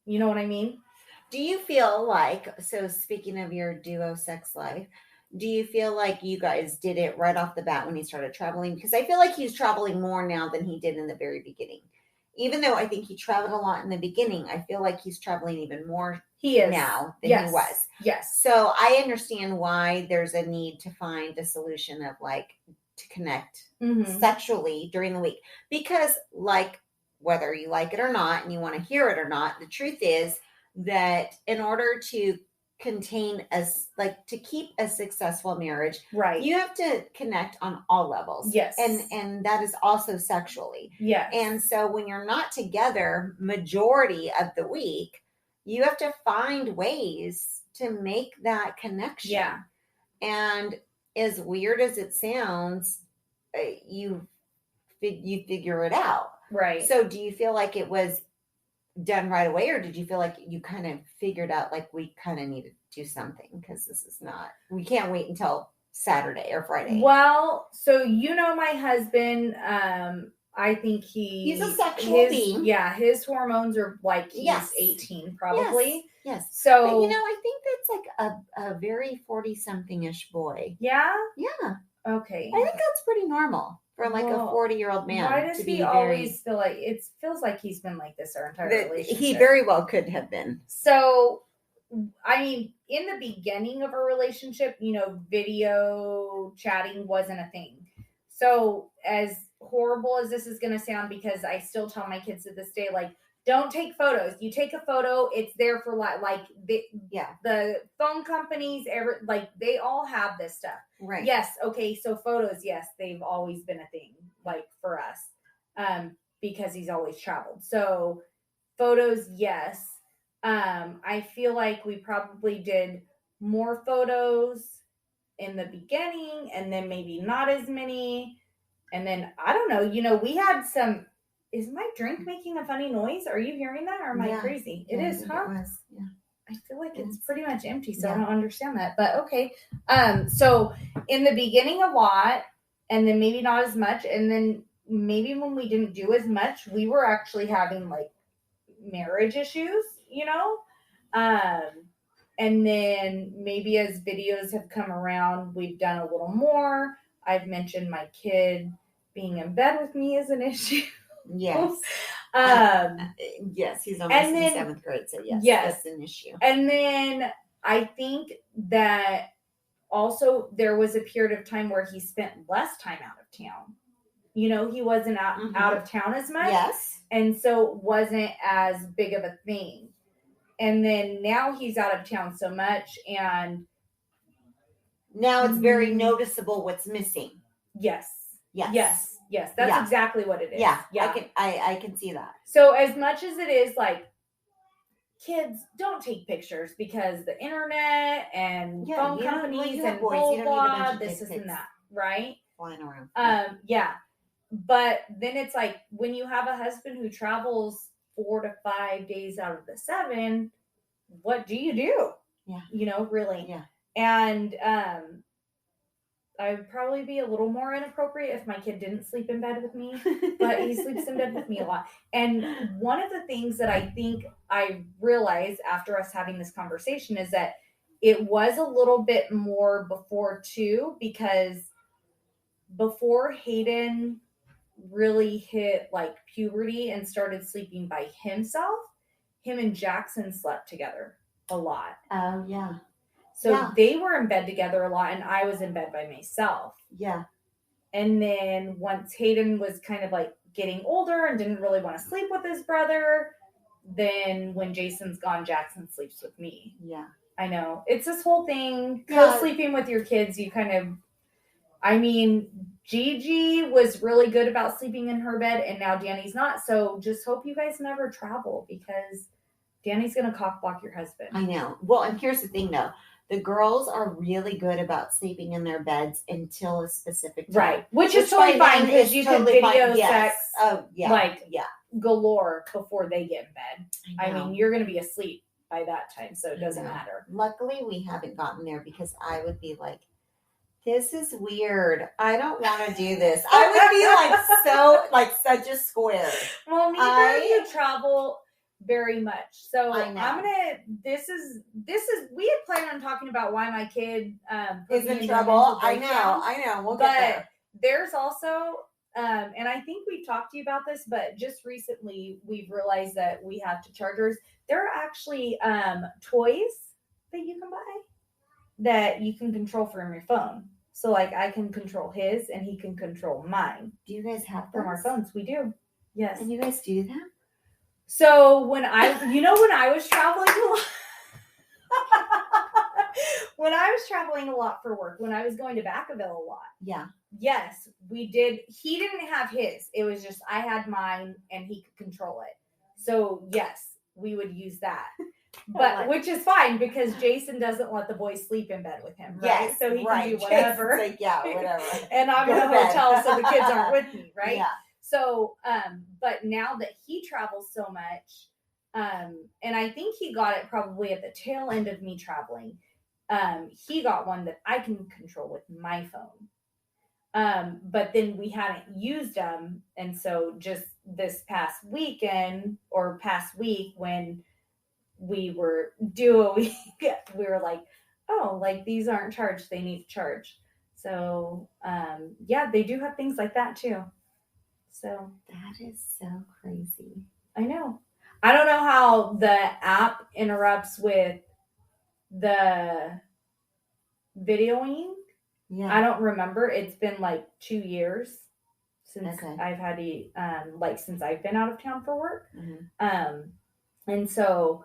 You know what I mean? Do you feel like, so speaking of your duo sex life, do you feel like you guys did it right off the bat when he started traveling? Because I feel like he's traveling more now than he did in the very beginning. Even though I think he traveled a lot in the beginning, I feel like he's traveling even more now than he was. Yes. So I understand why there's a need to find a solution of like to connect sexually during the week. Because like whether you like it or not and you want to hear it or not, the truth is that in order to contain to keep a successful marriage, right, you have to connect on all levels. Yes. And that is also sexually. Yes. And so when you're not together majority of the week, you have to find ways to make that connection. Yeah. And as weird as it sounds, you figure it out. Right. So do you feel like it was done right away, or did you feel like you kind of figured out like we kind of need to do something because we can't wait until Saturday or Friday? Well, so my husband, I think he's a sexual being. Yeah, his hormones are like he's 18 probably. Yes. So but, I think that's like a very 40-something-ish boy. Yeah? Yeah. Okay. I think that's pretty normal for like a 40-year-old man. Why does he always feel like it feels like he's been like this our entire relationship? He very well could have been. So, I mean, in the beginning of our relationship, video chatting wasn't a thing. So, as horrible as this is going to sound, because I still tell my kids to this day, like, don't take photos. You take a photo, it's there for the phone companies, they all have this stuff. Right. Yes. Okay. So photos, yes, they've always been a thing, like for us, because he's always traveled. So photos, yes. I feel like we probably did more photos in the beginning, and then maybe not as many. And then I don't know. We had some. Is my drink making a funny noise? Are you hearing that, or am I crazy? It is, huh? It was, yeah. I feel like it's pretty much empty, so I don't understand that. But okay. So in the beginning, a lot, and then maybe not as much, and then maybe when we didn't do as much, we were actually having like marriage issues, and then maybe as videos have come around, we've done a little more. I've mentioned my kid being in bed with me is an issue. Yes. Yes, he's almost in 7th grade, so yes, that's an issue. And then I think that also there was a period of time where he spent less time out of town. He wasn't out of town as much. Yes. And so it wasn't as big of a thing. And then now he's out of town so much, and now it's very noticeable what's missing. Yes. That's exactly what it is. Yeah. I can see that. So as much as it is like, kids, don't take pictures because the internet and phone companies and blah, this and that, right? Flying around. Yeah. But then it's like, when you have a husband who travels 4 to 5 days out of the 7, what do you do? Yeah. Really. Yeah. And I would probably be a little more inappropriate if my kid didn't sleep in bed with me, but he sleeps in bed with me a lot. And one of the things that I think I realized after us having this conversation is that it was a little bit more before too, because before Hayden really hit like puberty and started sleeping by himself, him and Jackson slept together a lot. Oh, yeah. So they were in bed together a lot, and I was in bed by myself. Yeah. And then once Hayden was kind of like getting older and didn't really want to sleep with his brother, then when Jason's gone, Jackson sleeps with me. Yeah. I know. It's this whole thing. Co-sleeping with your kids, you kind of, Gigi was really good about sleeping in her bed, and now Danny's not. So just hope you guys never travel, because Danny's going to cock block your husband. I know. Well, and here's the thing, though. The girls are really good about sleeping in their beds until a specific time. Right. Which is totally fine, because you can video sex galore before they get in bed. I mean, you're going to be asleep by that time, so it doesn't matter. Luckily, we haven't gotten there, because I would be like, this is weird. I don't want to do this. I would be such a square. Well, neither of you travel very much. So I know. this is we had planned on talking about why my kid is in trouble. I know. We'll get there. There's also and I think we've talked to you about this, but just recently we've realized that we have to chargers. There are actually toys that you can buy that you can control from your phone. So like, I can control his and he can control mine. Do you guys have from our phones? We do. Yes. And you guys do that? So when I was traveling a lot, when I was traveling a lot for work, when I was going to Vacaville a lot. Yeah. Yes, we did. He didn't have his. It was just I had mine and he could control it. So yes, we would use that. But which is fine because Jason doesn't let the boys sleep in bed with him, right? Yes, so he can do whatever. Like, yeah, whatever. And I'm in a hotel, so the kids aren't with me, right? Yeah. So, but now that he travels so much, and I think he got it probably at the tail end of me traveling. He got one that I can control with my phone. But then we hadn't used them, and so just this past weekend or past week when we were we were like, oh, like these aren't charged, they need to charge. So yeah, they do have things like that too. So that is so crazy. I know. I don't know how the app interrupts with the videoing. Yeah. I don't remember. It's been like 2 years since I've had since I've been out of town for work. Mm-hmm. And so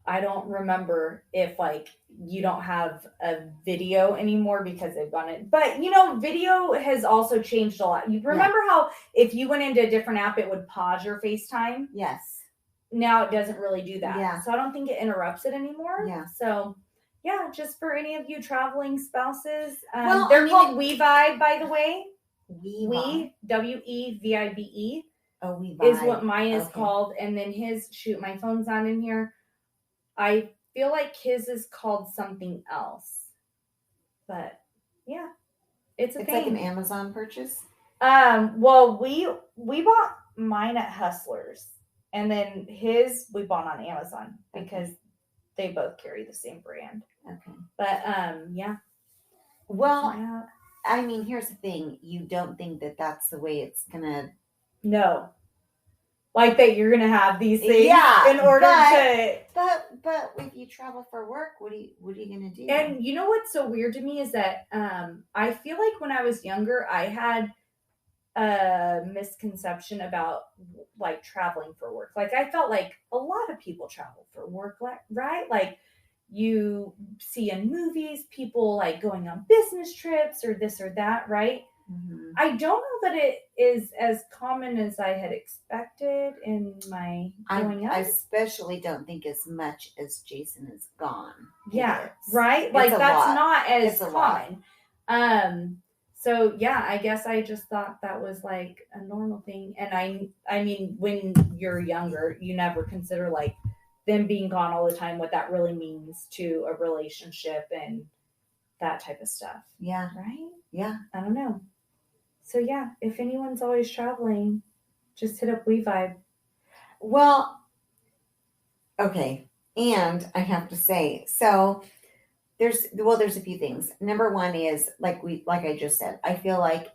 I don't remember if like you don't have a video anymore because they've gone in. But video has also changed a lot. You remember how if you went into a different app, it would pause your FaceTime? Yes. Now it doesn't really do that. Yeah. So I don't think it interrupts it anymore. Yeah. So yeah, just for any of you traveling spouses. They're called WeVibe, by the way. WeVibe. WeVibe. Oh, WeVibe is what mine is called. And then his, my phone's not in here. I feel like his is called something else. But yeah, it's thing. Like an Amazon purchase? Well, we bought mine at Hustlers. And then his we bought on Amazon because they both carry the same brand. Okay. But yeah. Well, yeah. I mean, here's the thing. You don't think that that's the way it's gonna? No. Like that you're gonna have these things in order to. But if you travel for work, what are you gonna do? And you know what's so weird to me is that I feel like when I was younger, I had a misconception about like traveling for work. Like I felt like a lot of people travel for work, right? Like you see in movies people like going on business trips or this or that, right? Mm-hmm. I don't know that it is as common as I had expected in my growing up. I especially don't think as much as Jason is gone. Yeah, right? Like that's not as common. So yeah, I guess I just thought that was like a normal thing. And I mean, when you're younger, you never consider like them being gone all the time, what that really means to a relationship and that type of stuff. Yeah. Right? Yeah. I don't know. So yeah, if anyone's always traveling, just hit up WeVibe. Well, okay. And I have to say, so there's a few things. Number one is like I just said, I feel like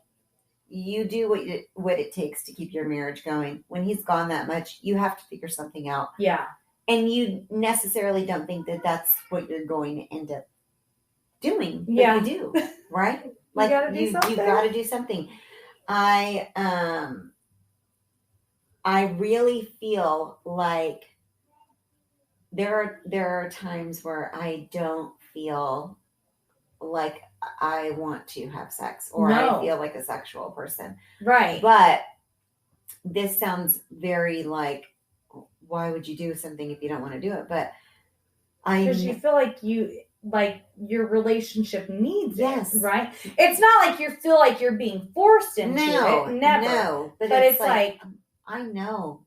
you do what it takes to keep your marriage going. When he's gone that much, you have to figure something out. Yeah. And you necessarily don't think that that's what you're going to end up doing. But yeah. you do, right? Like you got to do something. I really feel like there are times where I don't feel like I want to have sex or I feel like a sexual person. Right. But this sounds very like, why would you do something if you don't want to do it? But because you feel like your relationship needs it, right? It's not like you feel like you're being forced into it. Never. No. But it's like I know.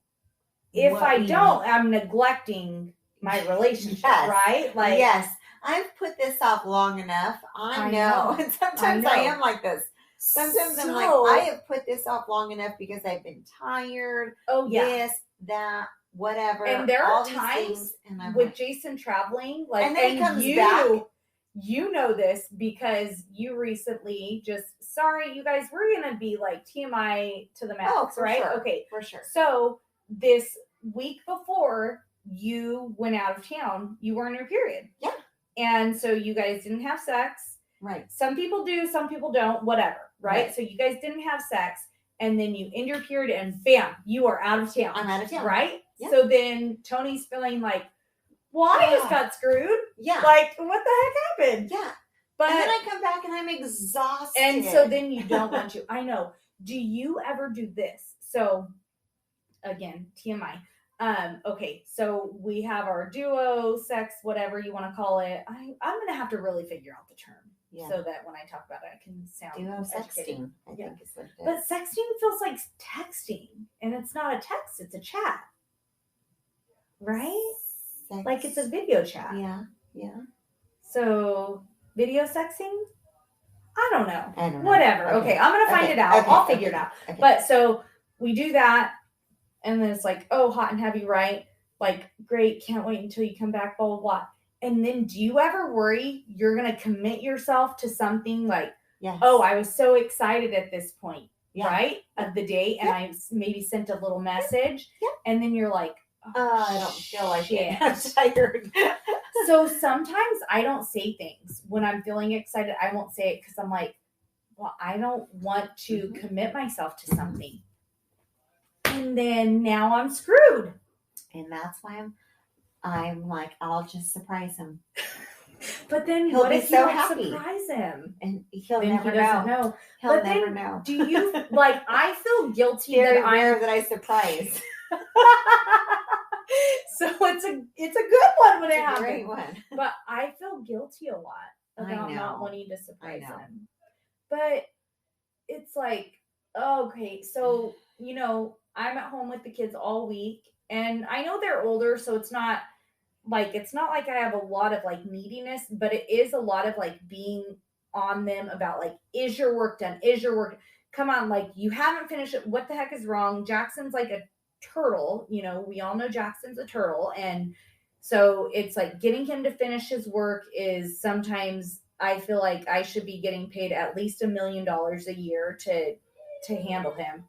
If I don't, I'm neglecting my relationship, right? Like yes. I've put this off long enough. I know. And sometimes I am like this. Sometimes I'm like, I have put this off long enough because I've been tired. Oh, yeah. This, that, whatever. And there are times with Jason traveling, like, and then he comes back. You know this because you recently sorry, you guys, we're going to be like TMI to the max, right? Sure. Okay. For sure. So this week before you went out of town, you were in your period. Yeah. And so you guys didn't have sex. Right. Some people do, some people don't, whatever. Right? So you guys didn't have sex and then you end your period and bam, you are out of town. I'm out of town. Right? Yeah. So then Tony's feeling like, well, I just got screwed. Yeah. Like, what the heck happened? Yeah. But and then I come back and I'm exhausted. And so then you don't want to. I know. Do you ever do this? So, again, TMI. Okay, so we have our duo, sex, whatever you want to call it. I'm going to have to really figure out the term. Yeah. So that when I talk about it, I can sound duo sexting, I think is what it is. But sexting feels like texting, and it's not a text, it's a chat. Right? Like it's a video chat. Yeah, yeah. So, video sexing? I don't know. Know. Whatever. Okay, I'm going to find it out. I'll figure it out. Okay. But so we do that, and then it's like, oh, hot and heavy, right? Like, great, can't wait until you come back, blah, blah, blah. And then do you ever worry you're going to commit yourself to something like, oh, I was so excited at this point, right, of the day, and I maybe sent a little message, and then you're like, I don't feel like it. I'm tired. So sometimes I don't say things when I'm feeling excited. I won't say it because I'm like, well, I don't want to commit myself to something. And then now I'm screwed. And that's why I'm like, I'll just surprise him. But then he'll what be if so you happy. Surprise him? And he'll then never he doesn't know. He'll but never then, know. Do you, like, I feel guilty Very that rare that I surprise. So it's a good one when it happens. Great one. But I feel guilty a lot about not wanting to surprise him. But it's like, okay, so, you know, I'm at home with the kids all week, and I know they're older, so it's not like I have a lot of like neediness, but it is a lot of like being on them about like, is your work done? Come on, like, you haven't finished it. What the heck is wrong? Jackson's like a turtle, you know, we all know Jackson's a turtle, and so it's like getting him to finish his work is sometimes I feel like I should be getting paid at least $1 million a year to handle him.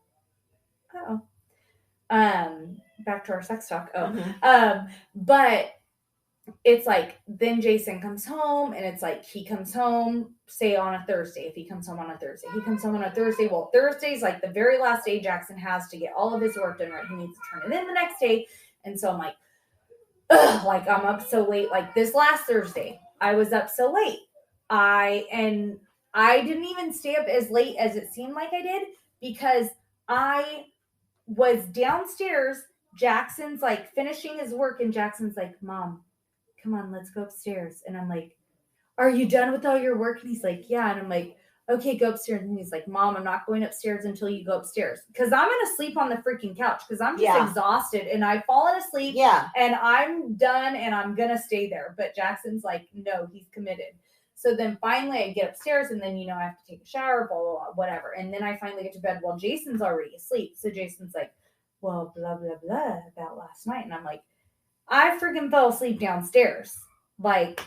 Back to our sex talk. But it's like then Jason comes home, and it's like he comes home, say on a Thursday. If he comes home on a Thursday, well, Thursday's like the very last day Jackson has to get all of his work done, right? He needs to turn it in the next day. And so I'm like, ugh, like I'm up so late. Like this last Thursday, I was up so late. I didn't even stay up as late as it seemed like I did, because I was downstairs. Jackson's like finishing his work, and Jackson's like, Mom, come on, let's go upstairs. And I'm like, are you done with all your work? And he's like, yeah. And I'm like, okay, go upstairs. And he's like, Mom, I'm not going upstairs until you go upstairs, because I'm going to sleep on the freaking couch, because I'm just exhausted, and I've fallen asleep. Yeah. And I'm done, and I'm going to stay there. But Jackson's like, no, he's committed. So then finally I get upstairs, and then, you know, I have to take a shower, blah, blah, blah, whatever. And then I finally get to bed while Jason's already asleep. So Jason's like, well, blah, blah, blah about last night. And I'm like, I freaking fell asleep downstairs. Like,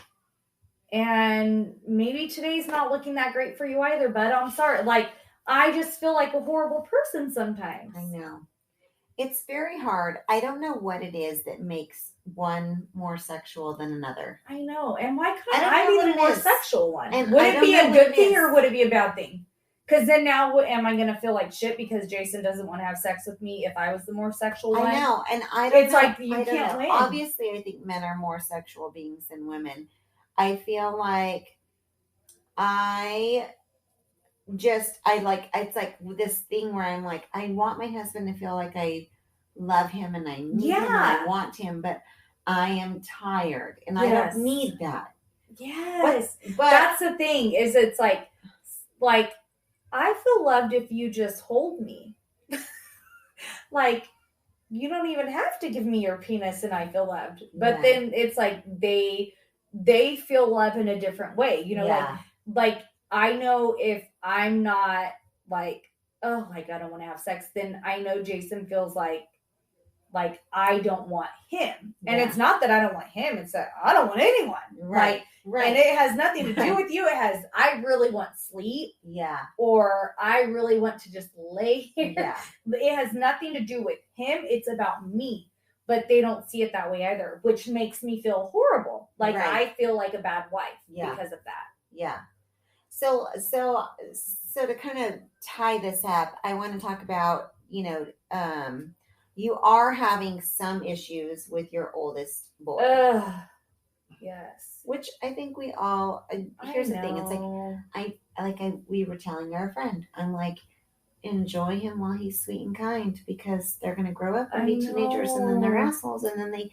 and maybe today's not looking that great for you either, but I'm sorry. Like, I just feel like a horrible person sometimes. I know. It's very hard. I don't know what it is that makes one more sexual than another. I know. And why couldn't I be the more sexual one? And would it be a good thing or would it be a bad thing? Because then now am I going to feel like shit because Jason doesn't want to have sex with me if I was the more sexual one? I know. And I don't know. It's like you can't win. Obviously, I think men are more sexual beings than women. I feel like it's like this thing where I'm like, I want my husband to feel like I love him and I need him and I want him, but I am tired and I don't need that. Yes. But that's the thing is it's like I feel loved if you just hold me. Like, you don't even have to give me your penis and I feel loved. But then it's like they feel love in a different way. You know, like I know if I'm not like, oh, like I don't want to have sex, then I know Jason feels like I don't want him. And it's not that I don't want him, it's that I don't want anyone. Right. And it has nothing to do with you. It has, I really want sleep. Yeah. Or I really want to just lay here. Yeah. It has nothing to do with him. It's about me. But they don't see it that way either, which makes me feel horrible. Like I feel like a bad wife because of that. Yeah. So to kind of tie this up, I want to talk about, you are having some issues with your oldest boy. Yes. Which I think we all, here's the thing. It's like, we were telling our friend, I'm like, enjoy him while he's sweet and kind, because they're going to grow up and be teenagers, and then they're assholes, and then they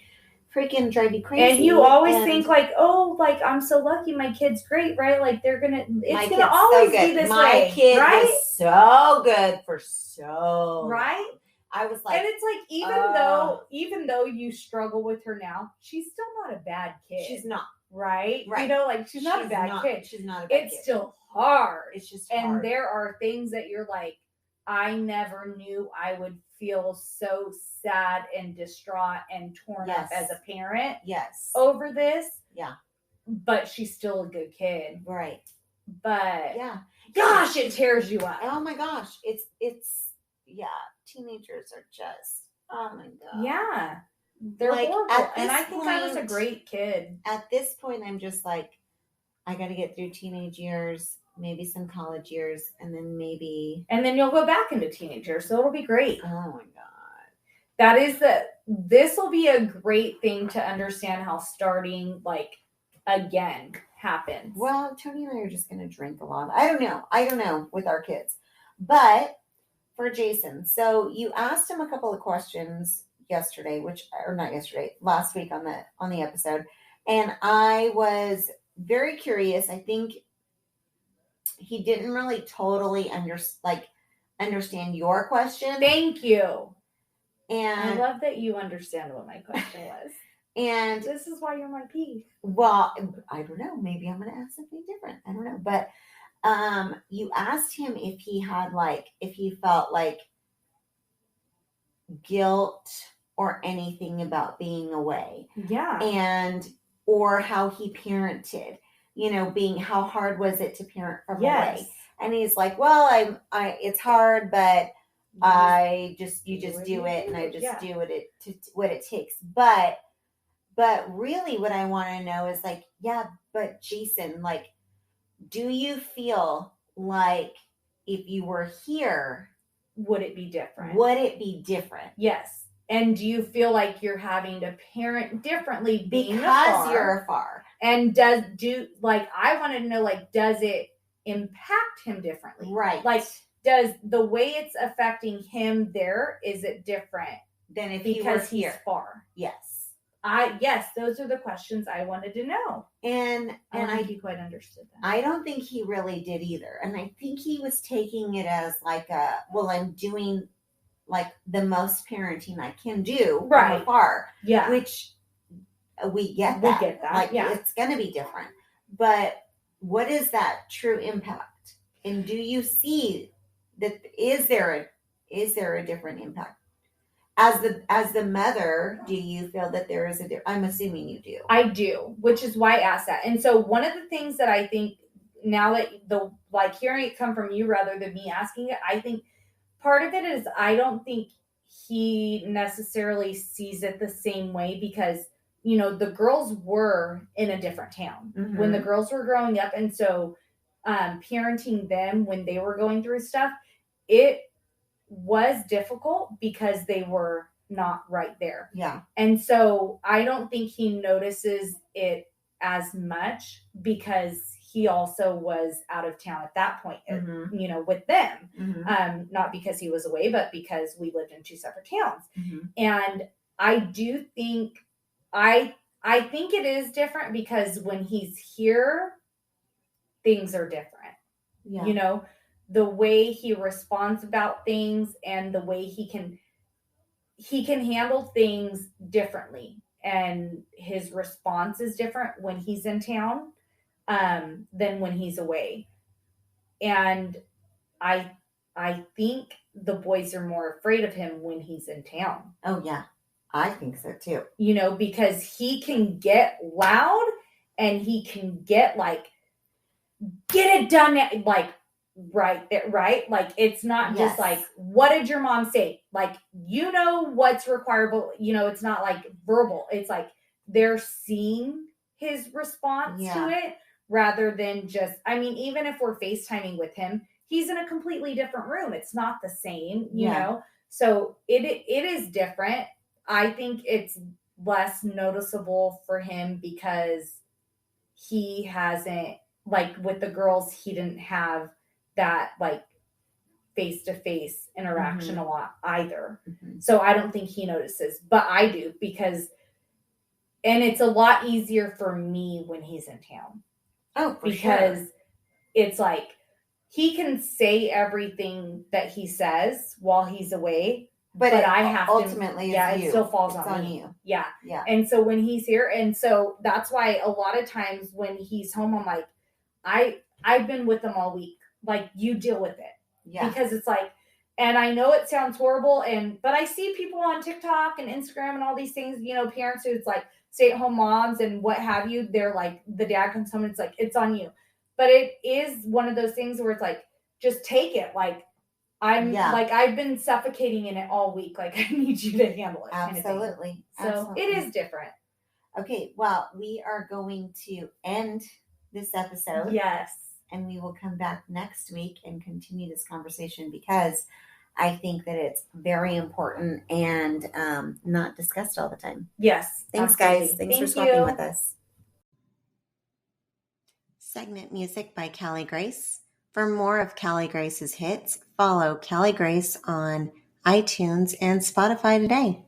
freaking drive you crazy. And you always think like, oh, like, I'm so lucky, my kid's great, right? Like, it's gonna always be this way. My kid right? was so good for so right. I was like, and it's like, even though you struggle with her now, she's still not a bad kid. She's not. Right? You know, like, she's not a bad kid. She's not a bad kid. It's still hard. It's just hard. And there are things that you're like, I never knew I would feel so sad and distraught and torn up as a parent. Yes. Over this. Yeah. But she's still a good kid. Right. But yeah. Gosh, it tears you up. Oh my gosh. It's teenagers are just, oh my God. Yeah. They're like, horrible. And I think I was a great kid. At this point, I'm just like, I got to get through teenage years, maybe some college years, and then you'll go back into teenage years, so it'll be great. Oh my God. This will be a great thing to understand how starting, like, again happens. Well, Tony and I are just going to drink a lot. I don't know with our kids. But for Jason, so you asked him a couple of questions last week on the episode, and I was very curious. I think he didn't really totally understand your question. Thank you. And I love that you understand what my question was. And this is why you're my pee. Well, I don't know. Maybe I'm going to ask something different. I don't know. But you asked him if he felt like guilt or anything about being away. Yeah. Or how he parented, how hard was it to parent from away? And he's like, well, it's hard, but you just do it. And I just do what it takes. But really what I want to know is like, but Jason, like, do you feel like if you were here, would it be different? Yes. And do you feel like you're having to parent differently because you're afar? And I wanted to know, like, does it impact him differently? Right. Like, does the way it's affecting him there, is it different than if he were here? He's far? Yes. Yes, those are the questions I wanted to know. And I don't think he quite understood that. I don't think he really did either. And I think he was taking it as like I'm doing like the most parenting I can do from afar. Yeah. Which we get that. We get that. Like, it's going to be different. But what is that true impact? And do you see that is there a different impact? As the mother, do you feel that there is I'm assuming you do. I do, which is why I asked that. And so one of the things that I think now that hearing it come from you rather than me asking it, I think part of it is I don't think he necessarily sees it the same way because, the girls were in a different town when the girls were growing up. And so parenting them when they were going through stuff, it was difficult because they were not right there. Yeah. And so I don't think he notices it as much because he also was out of town at that point, with them. Not because he was away, but because we lived in two separate towns. And I do think, I think it is different because when he's here, things are different. Yeah. The way he responds about things and the way he can handle things differently. And his response is different when he's in town than when he's away. And I think the boys are more afraid of him when he's in town. Oh, yeah. I think so, too. Because he can get loud and he can get like, get it done, like, right there, right? Like, it's not just like, what did your mom say? Like, what's required, but it's not like verbal. It's like they're seeing his response to it rather than just, even if we're FaceTiming with him, he's in a completely different room. It's not the same, you know? So it is different. I think it's less noticeable for him because he hasn't, like with the girls, he didn't have that like face-to-face interaction a lot either. So I don't think he notices, but I do, because and it's a lot easier for me when he's in town. Oh, because it's like he can say everything that he says while he's away, but I have ultimately, to, it still falls on me. You. Yeah. Yeah. And so when he's here, and so that's why a lot of times when he's home, I'm like, I've been with him all week. Like, you deal with it. Yeah. Because it's like, and I know it sounds horrible, but I see people on TikTok and Instagram and all these things, parents who's like stay-at-home moms and what have you. They're like, the dad comes home and it's like, it's on you. But it is one of those things where it's like, just take it. Like, I've been suffocating in it all week. Like, I need you to handle it. Absolutely. Kind of so Absolutely. it is different. Okay. Well, we are going to end this episode. Yes. And we will come back next week and continue this conversation, because I think that it's very important and not discussed all the time. Yes. Thanks, absolutely. guys. Thanks for swapping with us. Segment music by Callie Grace. For more of Callie Grace's hits, follow Callie Grace on iTunes and Spotify today.